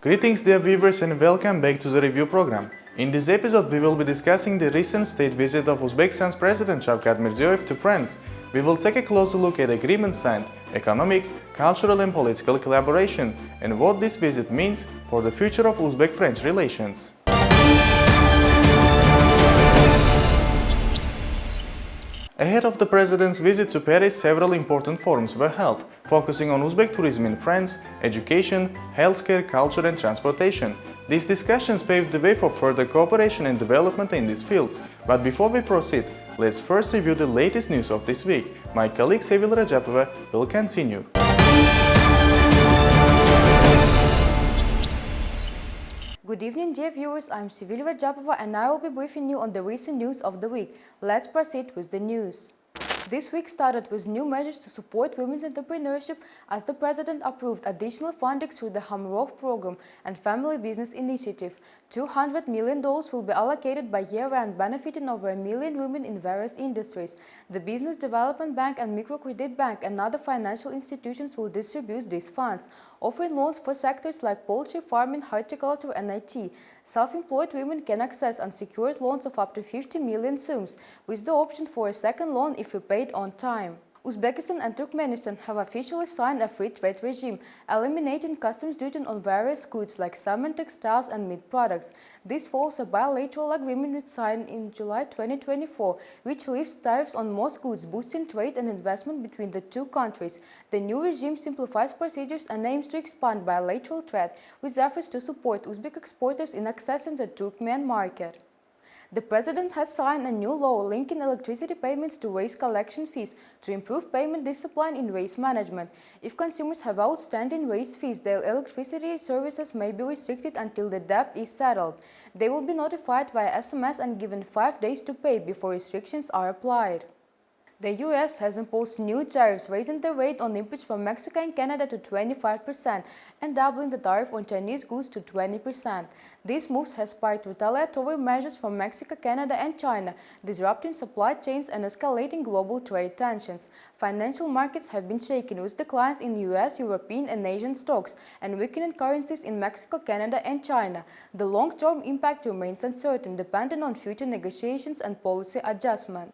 Greetings dear viewers and welcome back to the review program. In this episode we will be discussing the recent state visit of Uzbekistan's President Shavkat Mirziyoyev to France. We will take a closer look at agreements signed, economic, cultural and political collaboration, and what this visit means for the future of Uzbek-French relations. Ahead of the President's visit to Paris, several important forums were held, focusing on Uzbek tourism in France, education, healthcare, culture and transportation. These discussions paved the way for further cooperation and development in these fields. But before we proceed, let's first review the latest news of this week. My colleague Sevil Rajapova will continue. Good evening, dear viewers. I'm Sevil Rajapova and I will be briefing you on the recent news of the week. Let's proceed with the news. This week started with new measures to support women's entrepreneurship as the President approved additional funding through the Hamrok program and Family Business Initiative. $200 million will be allocated by year-end, benefiting over 1 million women in various industries. The Business Development Bank and Microcredit Bank and other financial institutions will distribute these funds, offering loans for sectors like poultry, farming, horticulture and IT. Self-employed women can access unsecured loans of up to 50 million sums, with the option for a second loan if repaid on time. Uzbekistan and Turkmenistan have officially signed a free trade regime, eliminating customs duty on various goods like cement, textiles and meat products. This follows a bilateral agreement signed in July 2024, which lifts tariffs on most goods, boosting trade and investment between the two countries. The new regime simplifies procedures and aims to expand bilateral trade, with efforts to support Uzbek exporters in accessing the Turkmen market. The President has signed a new law linking electricity payments to waste collection fees to improve payment discipline in waste management. If consumers have outstanding waste fees, their electricity services may be restricted until the debt is settled. They will be notified via SMS and given 5 days to pay before restrictions are applied. The U.S. has imposed new tariffs, raising the rate on imports from Mexico and Canada to 25% and doubling the tariff on Chinese goods to 20%. These moves have sparked retaliatory measures from Mexico, Canada and China, disrupting supply chains and escalating global trade tensions. Financial markets have been shaken, with declines in U.S., European and Asian stocks and weakening currencies in Mexico, Canada and China. The long-term impact remains uncertain, depending on future negotiations and policy adjustment.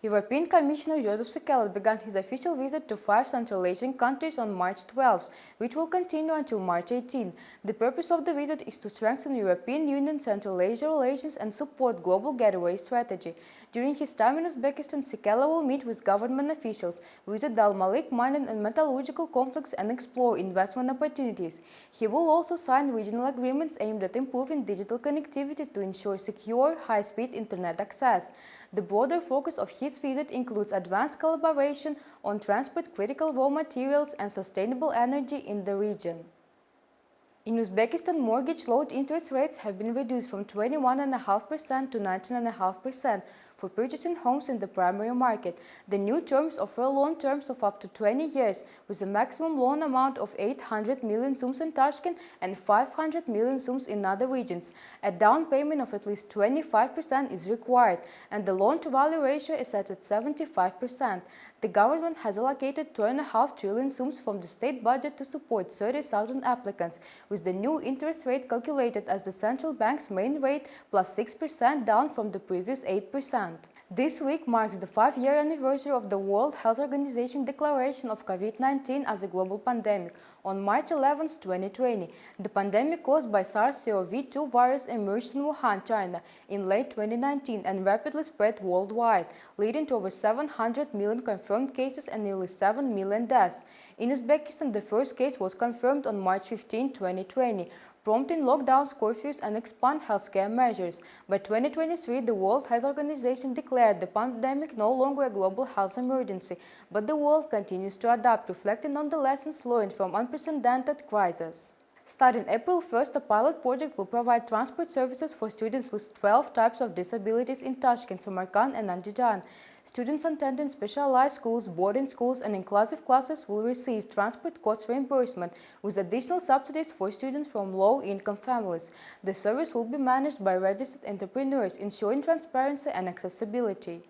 European Commissioner Joseph Skelet began his official visit to 5 Central Asian countries on March 12, which will continue until March 18. The purpose of the visit is to strengthen European Union Central Asia relations and support global gateway strategy. During his time in Uzbekistan, Skelet will meet with government officials, visit the Al-Malik mining and metallurgical complex and explore investment opportunities. He will also sign regional agreements aimed at improving digital connectivity to ensure secure, high-speed internet access. The broader focus of his visit includes advanced collaboration on transport, critical raw materials and sustainable energy in the region. In Uzbekistan, mortgage loan interest rates have been reduced from 21.5% to 19.5% for purchasing homes in the primary market. The new terms offer loan terms of up to 20 years, with a maximum loan amount of 800 million sums in Tashkent and 500 million sums in other regions. A down payment of at least 25% is required, and the loan-to-value ratio is set at 75%. The government has allocated 2.5 trillion sums from the state budget to support 30,000 applicants, with the new interest rate calculated as the central bank's main rate plus 6% down from the previous 8%. This week marks the 5-year anniversary of the World Health Organization declaration of COVID-19 as a global pandemic on March 11, 2020. The pandemic caused by SARS-CoV-2 virus emerged in Wuhan, China in late 2019 and rapidly spread worldwide, leading to over 700 million confirmed cases and nearly 7 million deaths. In Uzbekistan, the first case was confirmed on March 15, 2020. Prompting lockdowns, curfews and expand healthcare measures. By 2023, the World Health Organization declared the pandemic no longer a global health emergency, but the world continues to adapt, reflecting on the lessons learned from unprecedented crisis. Starting April 1st, a pilot project will provide transport services for students with 12 types of disabilities in Tashkent, Samarkand and Andijan. Students attending specialized schools, boarding schools and inclusive classes will receive transport cost reimbursement with additional subsidies for students from low-income families. The service will be managed by registered entrepreneurs, ensuring transparency and accessibility.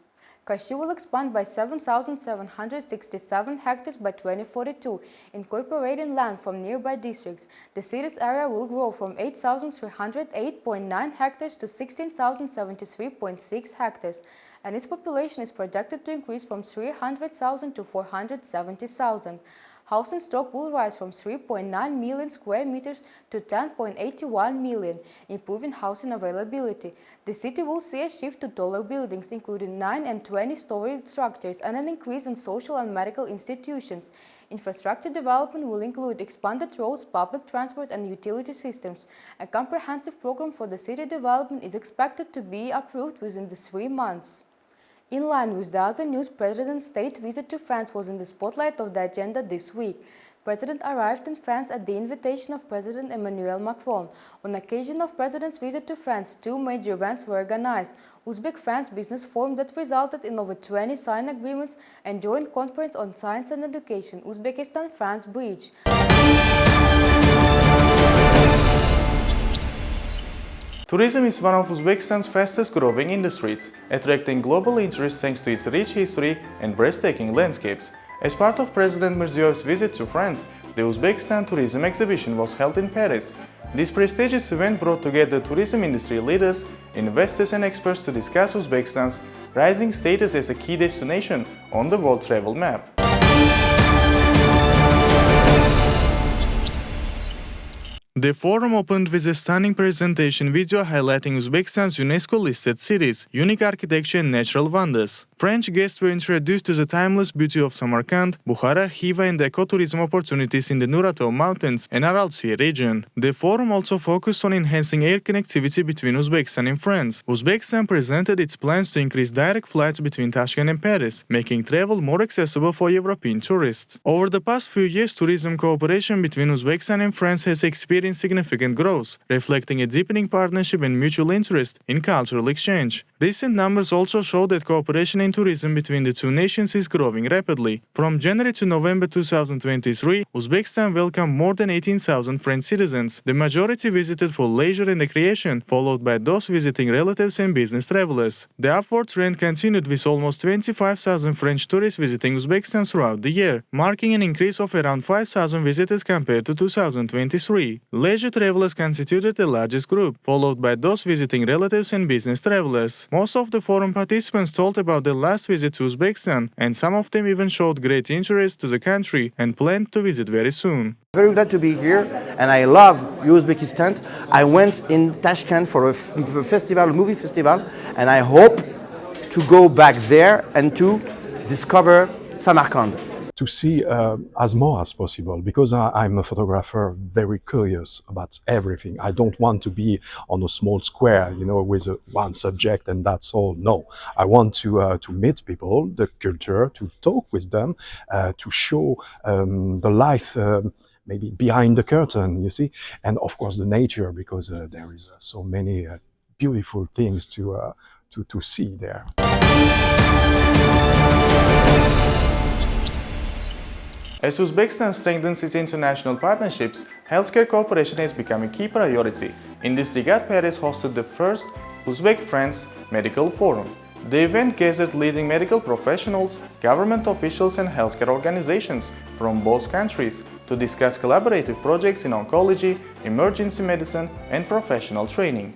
Kashi will expand by 7,767 hectares by 2042, incorporating land from nearby districts. The city's area will grow from 8,308.9 hectares to 16,073.6 hectares, and its population is projected to increase from 300,000 to 470,000. Housing stock will rise from 3.9 million square meters to 10.81 million, improving housing availability. The city will see a shift to taller buildings, including 9 and 20-story structures, and an increase in social and medical institutions. Infrastructure development will include expanded roads, public transport, and utility systems. A comprehensive program for the city development is expected to be approved within the 3 months. In line with the other news, President's state visit to France was in the spotlight of the agenda this week. President arrived in France at the invitation of President Emmanuel Macron. On occasion of President's visit to France, 2 major events were organized: Uzbek-French business forum that resulted in over 20 signed agreements, and joint conference on science and education, Uzbekistan-France Bridge. Tourism is one of Uzbekistan's fastest growing industries, attracting global interest thanks to its rich history and breathtaking landscapes. As part of President Mirziyoyev's visit to France, the Uzbekistan Tourism Exhibition was held in Paris. This prestigious event brought together tourism industry leaders, investors and experts to discuss Uzbekistan's rising status as a key destination on the world travel map. The forum opened with a stunning presentation video highlighting Uzbekistan's UNESCO-listed cities, unique architecture and natural wonders. French guests were introduced to the timeless beauty of Samarkand, Bukhara, Khiva and ecotourism opportunities in the Nuratov Mountains and Aral Sea region. The forum also focused on enhancing air connectivity between Uzbekistan and France. Uzbekistan presented its plans to increase direct flights between Tashkent and Paris, making travel more accessible for European tourists. Over the past few years, tourism cooperation between Uzbekistan and France has experienced significant growth, reflecting a deepening partnership and mutual interest in cultural exchange. Recent numbers also show that cooperation in tourism between the two nations is growing rapidly. From January to November 2023, Uzbekistan welcomed more than 18,000 French citizens. The majority visited for leisure and recreation, followed by those visiting relatives and business travelers. The upward trend continued with almost 25,000 French tourists visiting Uzbekistan throughout the year, marking an increase of around 5,000 visitors compared to 2023. Leisure travelers constituted the largest group, followed by those visiting relatives and business travelers. Most of the forum participants told about their last visit to Uzbekistan, and some of them even showed great interest to the country and planned to visit very soon. Very glad to be here, and I love Uzbekistan. I went in Tashkent for a festival, movie festival, and I hope to go back there and to discover Samarkand. To see as more as possible, because I'm a photographer very curious about everything. I don't want to be on a small square, with one subject and that's all. No, I want to meet people, the culture, to talk with them, to show the life maybe behind the curtain, you see, and of course the nature, because there is so many beautiful things to see there. As Uzbekistan strengthens its international partnerships, healthcare cooperation has become a key priority. In this regard, Paris hosted the first Uzbek-French Medical Forum. The event gathered leading medical professionals, government officials and healthcare organizations from both countries to discuss collaborative projects in oncology, emergency medicine and professional training.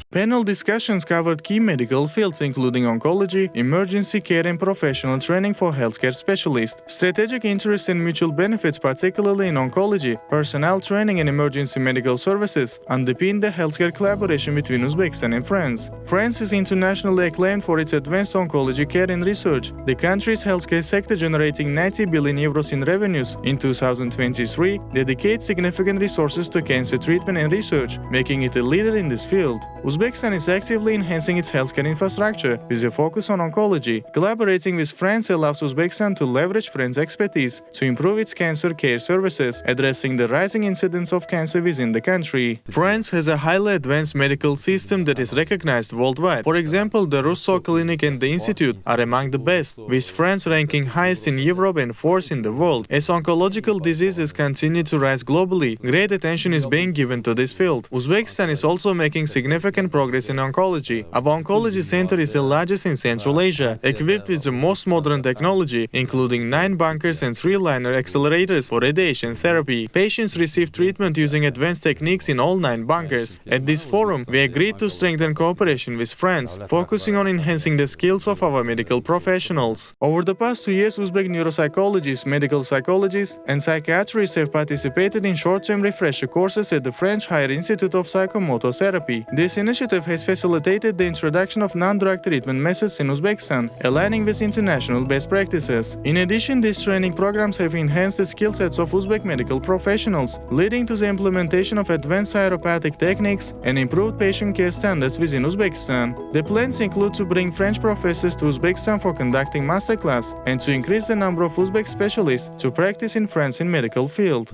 Panel discussions covered key medical fields including oncology, emergency care and professional training for healthcare specialists. Strategic interests and mutual benefits, particularly in oncology, personnel training and emergency medical services, underpin the healthcare collaboration between Uzbekistan and France. France is internationally acclaimed for its advanced oncology care and research. The country's healthcare sector, generating 90 billion euros in revenues in 2023, dedicates significant resources to cancer treatment and research, making it a leader in this field. Uzbekistan is actively enhancing its healthcare infrastructure with a focus on oncology. Collaborating with France allows Uzbekistan to leverage France's expertise to improve its cancer care services, addressing the rising incidence of cancer within the country. France has a highly advanced medical system that is recognized worldwide. For example, the Rousseau Clinic and the Institute are among the best, with France ranking highest in Europe and fourth in the world. As oncological diseases continue to rise globally, great attention is being given to this field. Uzbekistan is also making significant progress in oncology. Our oncology center is the largest in Central Asia, equipped with the most modern technology, including 9 bunkers and 3 liner accelerators for radiation therapy. Patients receive treatment using advanced techniques in all 9 bunkers. At this forum, we agreed to strengthen cooperation with France, focusing on enhancing the skills of our medical professionals. Over the past 2 years, Uzbek neuropsychologists, medical psychologists, and psychiatrists have participated in short-term refresher courses at the French Higher Institute of Psychomotor Therapy. This initiative has facilitated the introduction of non-drug treatment methods in Uzbekistan, aligning with international best practices. In addition, these training programs have enhanced the skill sets of Uzbek medical professionals, leading to the implementation of advanced chiropathic techniques and improved patient care standards within Uzbekistan. The plans include to bring French professors to Uzbekistan for conducting masterclass and to increase the number of Uzbek specialists to practice in France in medical field.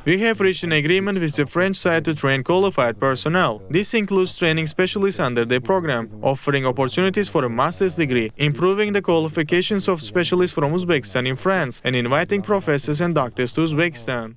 We have reached an agreement with the French side to train qualified personnel. This includes training specialists under their program, offering opportunities for a master's degree, improving the qualifications of specialists from Uzbekistan in France, and inviting professors and doctors to Uzbekistan.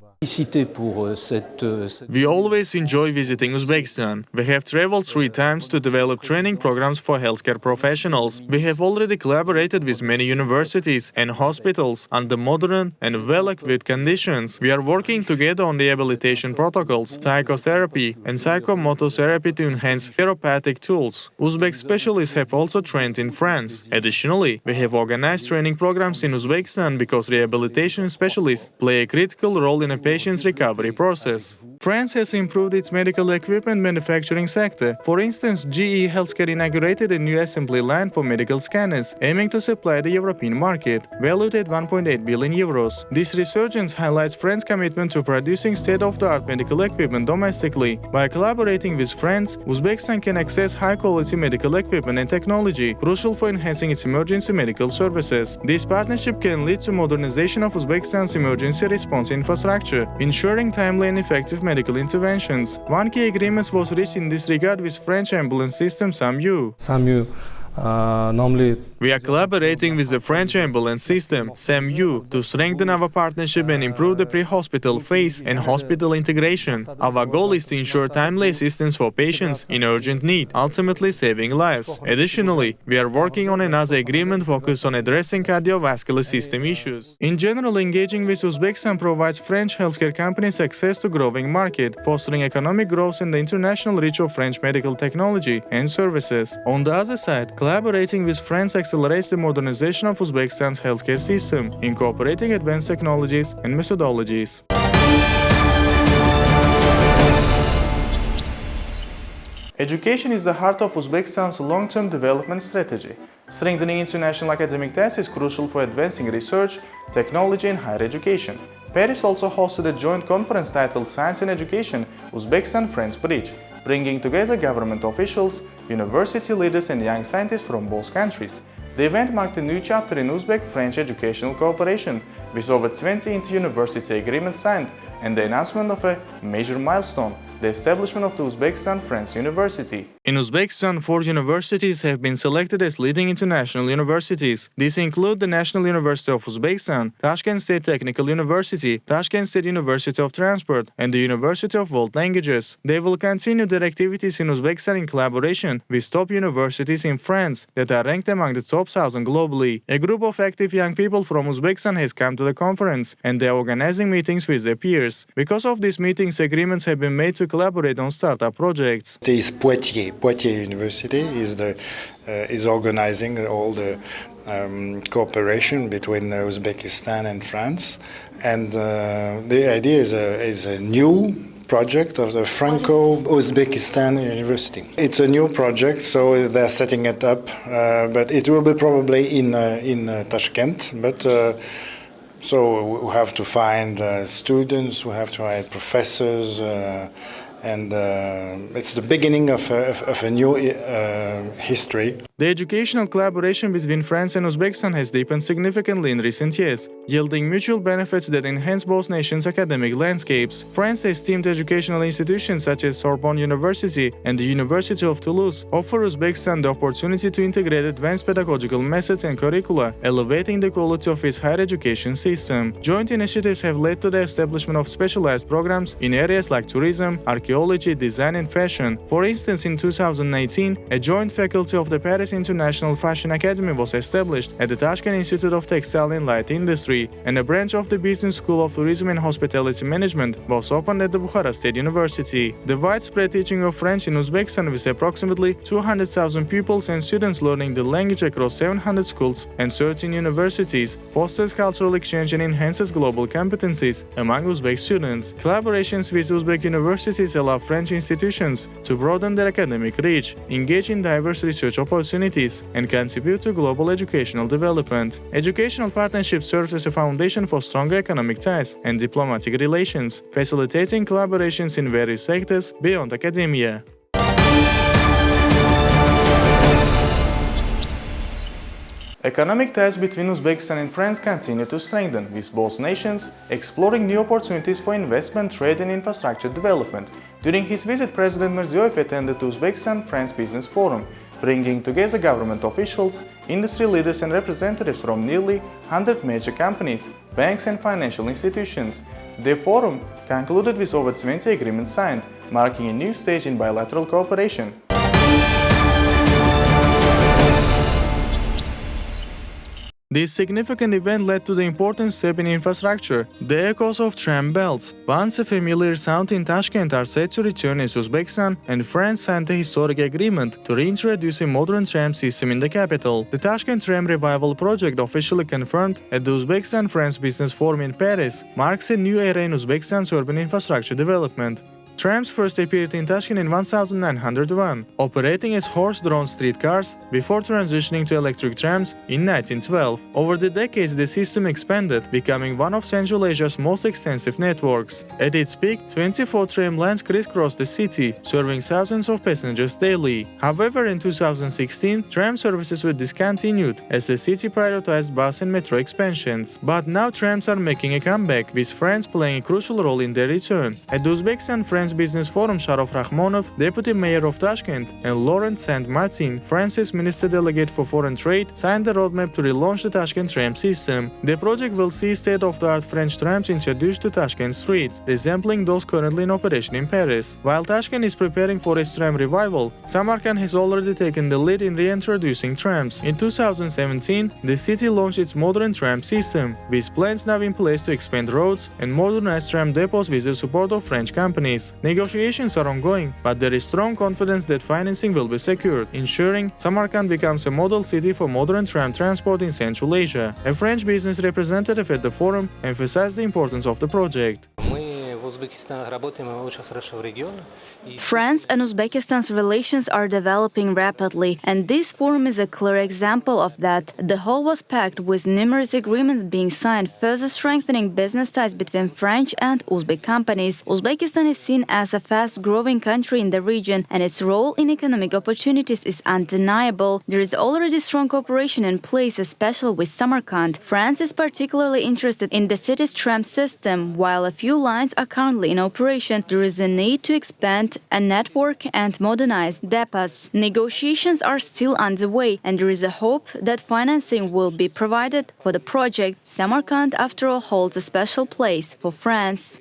We always enjoy visiting Uzbekistan. We have traveled 3 times to develop training programs for healthcare professionals. We have already collaborated with many universities and hospitals under modern and well-equipped conditions. We are working together on rehabilitation protocols, psychotherapy, and psychomotor therapy to enhance therapeutic tools. Uzbek specialists have also trained in France. Additionally, we have organized training programs in Uzbekistan because rehabilitation specialists play a critical role in a patient's recovery process. France has improved its medical equipment manufacturing sector. For instance, GE Healthcare inaugurated a new assembly line for medical scanners, aiming to supply the European market, valued at 1.8 billion euros. This resurgence highlights France's commitment to producing state-of-the-art medical equipment domestically. By collaborating with France, Uzbekistan can access high-quality medical equipment and technology, crucial for enhancing its emergency medical services. This partnership can lead to modernization of Uzbekistan's emergency response infrastructure, ensuring timely and effective medical interventions. One key agreement was reached in this regard with French ambulance system SAMU. We are collaborating with the French ambulance system, SAMU, to strengthen our partnership and improve the pre-hospital phase and hospital integration. Our goal is to ensure timely assistance for patients in urgent need, ultimately saving lives. Additionally, we are working on another agreement focused on addressing cardiovascular system issues. In general, engaging with Uzbekistan provides French healthcare companies access to growing market, fostering economic growth and the international reach of French medical technology and services. On the other side, collaborating with France accelerates the modernization of Uzbekistan's healthcare system, incorporating advanced technologies and methodologies. Education is the heart of Uzbekistan's long-term development strategy. Strengthening international academic ties is crucial for advancing research, technology and higher education. Paris also hosted a joint conference titled Science and Education, Uzbekistan-France Bridge, bringing together government officials, university leaders and young scientists from both countries. The event marked a new chapter in Uzbek-French educational cooperation, with over 20 inter-university agreements signed and the announcement of a major milestone, the establishment of the Uzbekistan-France University. In Uzbekistan, 4 universities have been selected as leading international universities. These include the National University of Uzbekistan, Tashkent State Technical University, Tashkent State University of Transport, and the University of World Languages. They will continue their activities in Uzbekistan in collaboration with top universities in France that are ranked among the top 1,000 globally. A group of active young people from Uzbekistan has come to the conference, and they are organizing meetings with their peers. Because of these meetings, agreements have been made to collaborate on startup projects. This Poitiers University is organizing all the cooperation between Uzbekistan and France, and the idea is a new project of the Franco-Uzbekistan University. It's a new project, so they're setting it up, but it will be probably in Tashkent. But so we have to find students, we have to find professors, and it's the beginning of a new history. The educational collaboration between France and Uzbekistan has deepened significantly in recent years, yielding mutual benefits that enhance both nations' academic landscapes. France's esteemed educational institutions such as Sorbonne University and the University of Toulouse offer Uzbekistan the opportunity to integrate advanced pedagogical methods and curricula, elevating the quality of its higher education system. Joint initiatives have led to the establishment of specialized programs in areas like tourism, archaeology, design and fashion. For instance, in 2019, a joint faculty of the Paris International Fashion Academy was established at the Tashkent Institute of Textile and Light Industry, and a branch of the Business School of Tourism and Hospitality Management was opened at the Bukhara State University. The widespread teaching of French in Uzbekistan, with approximately 200,000 pupils and students learning the language across 700 schools and 13 universities, fosters cultural exchange and enhances global competencies among Uzbek students. Collaborations with Uzbek universities allow French institutions to broaden their academic reach, engage in diverse research opportunities, and contribute to global educational development. Educational partnership serves as a foundation for stronger economic ties and diplomatic relations, facilitating collaborations in various sectors beyond academia. Economic ties between Uzbekistan and France continue to strengthen, with both nations exploring new opportunities for investment, trade and infrastructure development. During his visit, President Mirziyoyev attended the Uzbekistan-France Business Forum, bringing together government officials, industry leaders and representatives from nearly 100 major companies, banks and financial institutions. The forum concluded with over 20 agreements signed, marking a new stage in bilateral cooperation. This significant event led to the important step in infrastructure. The echoes of tram bells, once a familiar sound in Tashkent, are set to return as Uzbekistan and France signed a historic agreement to reintroduce a modern tram system in the capital. The Tashkent Tram Revival project, officially confirmed at the Uzbekistan-France Business Forum in Paris, marks a new era in Uzbekistan's urban infrastructure development. Trams first appeared in Tashkent in 1901, operating as horse-drawn streetcars before transitioning to electric trams in 1912. Over the decades, the system expanded, becoming one of Central Asia's most extensive networks. At its peak, 24 tram lines crisscrossed the city, serving thousands of passengers daily. However, in 2016, tram services were discontinued as the city prioritized bus and metro expansions. But now trams are making a comeback, with France playing a crucial role in their return. At the Uzbekistan-France Business Forum, Sharof Rakhmonov, Deputy Mayor of Tashkent, and Laurent Saint-Martin, France's Minister Delegate for Foreign Trade, signed the roadmap to relaunch the Tashkent tram system. The project will see state-of-the-art French trams introduced to Tashkent streets, resembling those currently in operation in Paris. While Tashkent is preparing for its tram revival, Samarkand has already taken the lead in reintroducing trams. In 2017, the city launched its modern tram system, with plans now in place to expand roads and modernize tram depots with the support of French companies. Negotiations are ongoing, but there is strong confidence that financing will be secured, ensuring Samarkand becomes a model city for modern tram transport in Central Asia. A French business representative at the forum emphasized the importance of the project. France and Uzbekistan's relations are developing rapidly, and this forum is a clear example of that. The hall was packed with numerous agreements being signed, further strengthening business ties between French and Uzbek companies. Uzbekistan is seen as a fast-growing country in the region, and its role in economic opportunities is undeniable. There is already strong cooperation in place, especially with Samarkand. France is particularly interested in the city's tram system. While a few lines are currently in operation, there is a need to expand a network and modernize depots. Negotiations are still underway, and there is a hope that financing will be provided for the project. Samarkand, after all, holds a special place for France.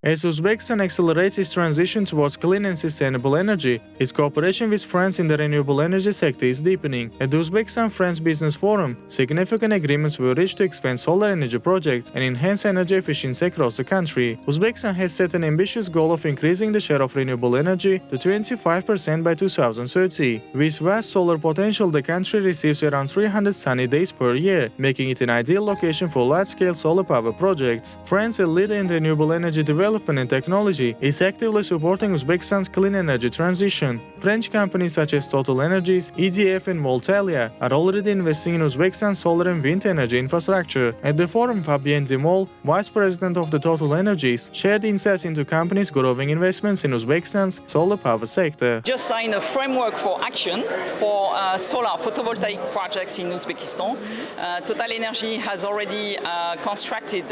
As Uzbekistan accelerates its transition towards clean and sustainable energy, its cooperation with France in the renewable energy sector is deepening. At the Uzbekistan-France Business Forum, significant agreements were reached to expand solar energy projects and enhance energy efficiency across the country. Uzbekistan has set an ambitious goal of increasing the share of renewable energy to 25% by 2030. With vast solar potential, the country receives around 300 sunny days per year, making it an ideal location for large-scale solar power projects. France, a leader in renewable energy development and technology, is actively supporting Uzbekistan's clean energy transition. French companies such as TotalEnergies, EDF and Voltalia are already investing in Uzbekistan's solar and wind energy infrastructure. At the forum, Fabien Demol, vice president of the TotalEnergies, shared insights into companies' growing investments in Uzbekistan's solar power sector. Just signed a framework for action for solar photovoltaic projects in Uzbekistan. TotalEnergies has already constructed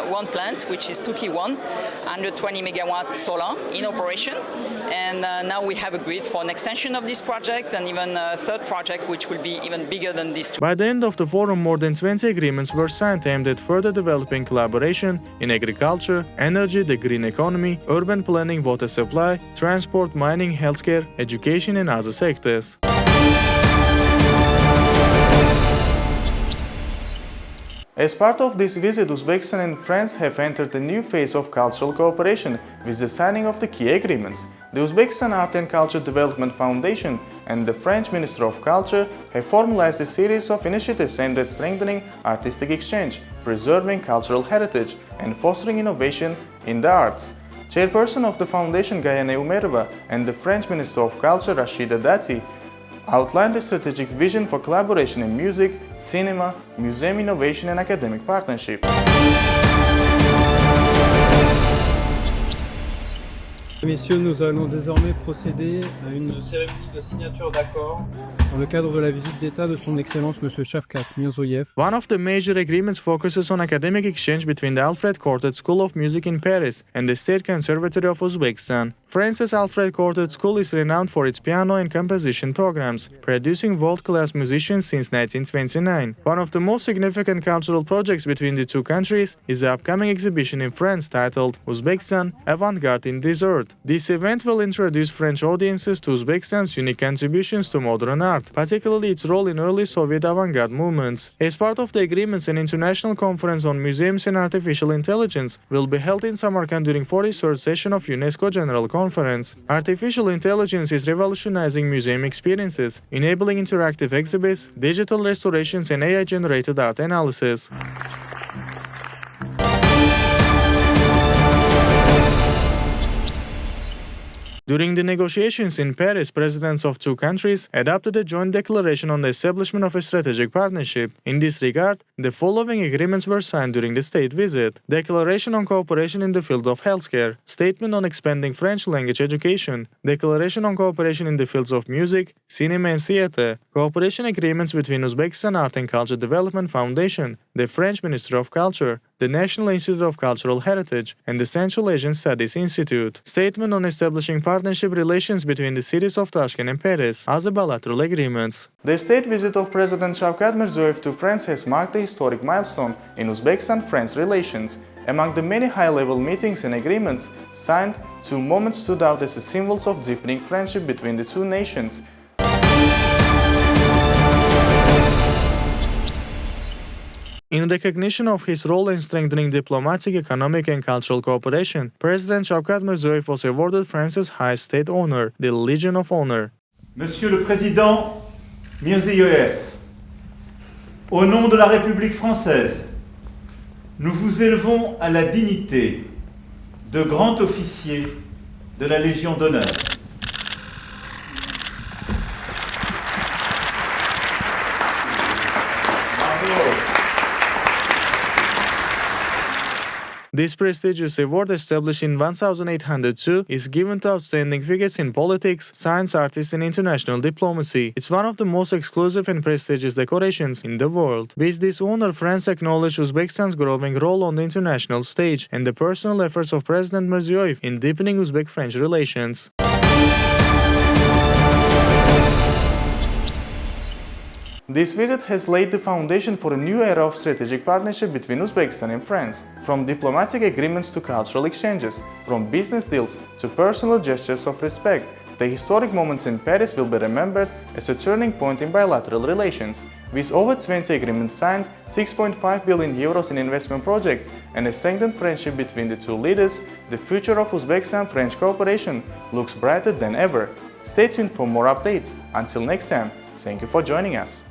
one plant, which is Tuki 1, 120 megawatt solar in operation. And now we have agreed for an extension of this project and even a third project, which will be even bigger than these two. By the end of the forum, more than 20 agreements were signed aimed at further developing collaboration in agriculture, energy, the green economy, urban planning, water supply, transport, mining, healthcare, education and other sectors. As part of this visit, Uzbekistan and France have entered a new phase of cultural cooperation with the signing of the key agreements. The Uzbekistan Art and Culture Development Foundation and the French Ministry of Culture have formalized a series of initiatives aimed at strengthening artistic exchange, preserving cultural heritage, and fostering innovation in the arts. Chairperson of the foundation Gayane Umerova and the French Minister of Culture Rashida Dati outlined a strategic vision for collaboration in music, cinema, museum innovation and academic partnership. Messieurs, nous allons désormais procéder à une cérémonie de signature d'accord dans le cadre de la visite d'État de son Excellence M. Shavkat, Mirziyoyev. One of the major agreements focuses on academic exchange between the Alfred Cortot School of Music in Paris and the State Conservatory of Uzbekistan. France's Alfred Cortot School is renowned for its piano and composition programs, producing world-class musicians since 1929. One of the most significant cultural projects between the two countries is the upcoming exhibition in France titled Uzbekistan, Avant-Garde in Desert. This event will introduce French audiences to Uzbekistan's unique contributions to modern art, particularly its role in early Soviet avant-garde movements. As part of the agreements, an international conference on museums and artificial intelligence will be held in Samarkand during 43rd session of UNESCO General Conference. Artificial intelligence is revolutionizing museum experiences, enabling interactive exhibits, digital restorations and AI-generated art analysis. During the negotiations in Paris, presidents of two countries adopted a joint declaration on the establishment of a strategic partnership. In this regard, the following agreements were signed during the state visit: Declaration on cooperation in the field of healthcare, Statement on expanding French language education, Declaration on cooperation in the fields of music, cinema and theater, cooperation agreements between Uzbekistan Art and Culture Development Foundation, the French Ministry of Culture, the National Institute of Cultural Heritage, and the Central Asian Studies Institute. Statement on establishing partnership relations between the cities of Tashkent and Paris, other bilateral agreements. The state visit of President Shavkat Mirziyoyev to France has marked a historic milestone in Uzbekistan-France relations. Among the many high-level meetings and agreements signed, two moments stood out as symbols of deepening friendship between the two nations. In recognition of his role in strengthening diplomatic, economic and cultural cooperation, President Shavkat Mirziyoyev was awarded France's highest state honor, the Legion of Honor. Monsieur le Président Mirziyoyev, au nom de la République française, nous vous élevons à la dignité de grand officier de la Légion d'honneur. This prestigious award, established in 1802, is given to outstanding figures in politics, science, artists and international diplomacy. It's one of the most exclusive and prestigious decorations in the world. With this honor, France acknowledged Uzbekistan's growing role on the international stage and the personal efforts of President Mirziyoyev in deepening Uzbek-French relations. This visit has laid the foundation for a new era of strategic partnership between Uzbekistan and France, from diplomatic agreements to cultural exchanges, from business deals to personal gestures of respect. The historic moments in Paris will be remembered as a turning point in bilateral relations. With over 20 agreements signed, 6.5 billion euros in investment projects, and a strengthened friendship between the two leaders, the future of Uzbekistan-French cooperation looks brighter than ever. Stay tuned for more updates. Until next time, thank you for joining us.